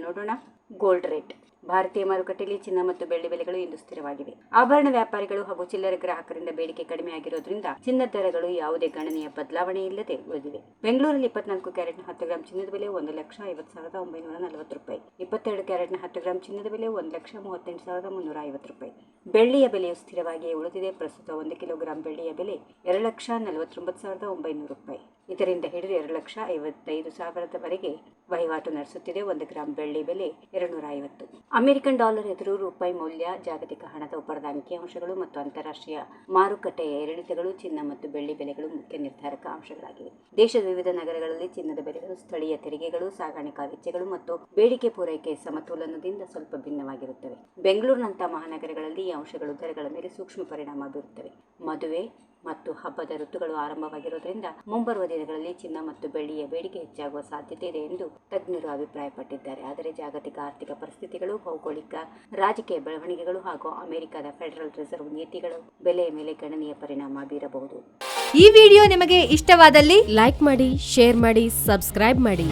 ನೋಡೋಣ. Gold rate. ಭಾರತೀಯ ಮಾರುಕಟ್ಟೆಯಲ್ಲಿ ಚಿನ್ನ ಮತ್ತು ಬೆಳ್ಳಿ ಬೆಲೆಗಳು ಇಂದು ಸ್ಥಿರವಾಗಿವೆ. ಆಭರಣ ವ್ಯಾಪಾರಿಗಳು ಹಾಗೂ ಚಿಲ್ಲರೆ ಗ್ರಾಹಕರಿಂದ ಬೇಡಿಕೆ ಕಡಿಮೆಯಾಗಿರುವುದರಿಂದ ಚಿನ್ನದ ದರಗಳು ಯಾವುದೇ ಗಣನೀಯ ಬದಲಾವಣೆ ಇಲ್ಲದೆ ಉಳಿದಿವೆ. ಬೆಂಗಳೂರಲ್ಲಿ 24 ಕ್ಯಾರೆಟ್ನ 10 ಗ್ರಾಂ ಚಿನ್ನದ ಬೆಲೆ 1,50,940 ರೂಪಾಯಿ. 22 ಕ್ಯಾರೆಟ್ನ 10 ಗ್ರಾಂ ಚಿನ್ನದ ಬೆಲೆ 1,38,350 ರೂಪಾಯಿ. ಬೆಳ್ಳಿಯ ಬೆಲೆಯು ಸ್ಥಿರವಾಗಿಯೇ ಉಳಿದಿದೆ. ಪ್ರಸ್ತುತ 1 ಕಿಲೋಗ್ರಾಂ ಬೆಳ್ಳಿಯ ಬೆಲೆ 2,49,900 ರೂಪಾಯಿ. ಇದರಿಂದ ಹಿಡಿದು 2,55,000ವರೆಗೆ ವಹಿವಾಟು ನಡೆಸುತ್ತಿದೆ. 1 ಗ್ರಾಂ ಬೆಳ್ಳಿ ಬೆಲೆ 250. ಅಮೆರಿಕನ್ ಡಾಲರ್ ಎದುರು ರೂಪಾಯಿ ಮೌಲ್ಯ, ಜಾಗತಿಕ ಹಣದ ಒಪ್ಪಂದದ ಅಂಕಿಅಂಶಗಳು ಮತ್ತು ಅಂತಾರಾಷ್ಟ್ರೀಯ ಮಾರುಕಟ್ಟೆಯ ಏರಿಳಿತಗಳು ಚಿನ್ನ ಮತ್ತು ಬೆಳ್ಳಿ ಬೆಲೆಗಳು ಮುಖ್ಯ ನಿರ್ಧಾರಕ ಅಂಶಗಳಾಗಿವೆ. ದೇಶದ ವಿವಿಧ ನಗರಗಳಲ್ಲಿ ಚಿನ್ನದ ಬೆಲೆಗಳು ಸ್ಥಳೀಯ ತೆರಿಗೆಗಳು, ಸಾಗಾಣಿಕಾ ವೆಚ್ಚಗಳು ಮತ್ತು ಬೇಡಿಕೆ ಪೂರೈಕೆ ಸಮತೋಲನದಿಂದ ಸ್ವಲ್ಪ ಭಿನ್ನವಾಗಿರುತ್ತವೆ. ಬೆಂಗಳೂರಿನಂತಹ ಮಹಾನಗರಗಳಲ್ಲಿ ಈ ಅಂಶಗಳು ದರಗಳ ಮೇಲೆ ಸೂಕ್ಷ್ಮ ಪರಿಣಾಮ ಬೀರುತ್ತವೆ. ಮದುವೆ ಮತ್ತು ಹಬ್ಬದ ಋತುಗಳು ಆರಂಭವಾಗಿರುವುದರಿಂದ ಮುಂಬರುವ ದಿನಗಳಲ್ಲಿ ಚಿನ್ನ ಮತ್ತು ಬೆಳ್ಳಿಯ ಬೇಡಿಕೆ ಹೆಚ್ಚಾಗುವ ಸಾಧ್ಯತೆ ಇದೆ ಎಂದು ತಜ್ಞರು ಅಭಿಪ್ರಾಯಪಟ್ಟಿದ್ದಾರೆ. ಆದರೆ ಜಾಗತಿಕ ಆರ್ಥಿಕ ಪರಿಸ್ಥಿತಿಗಳು, ಭೌಗೋಳಿಕ ರಾಜಕೀಯ ಬೆಳವಣಿಗೆಗಳು ಹಾಗೂ ಅಮೆರಿಕದ ಫೆಡರಲ್ ರಿಸರ್ವ್ ನೀತಿಗಳು ಬೆಲೆಯ ಮೇಲೆ ಗಣನೀಯ ಪರಿಣಾಮ ಬೀರಬಹುದು. ಈ ವಿಡಿಯೋ ನಿಮಗೆ ಇಷ್ಟವಾದಲ್ಲಿ ಲೈಕ್ ಮಾಡಿ, ಶೇರ್ ಮಾಡಿ, ಸಬ್ಸ್ಕ್ರೈಬ್ ಮಾಡಿ.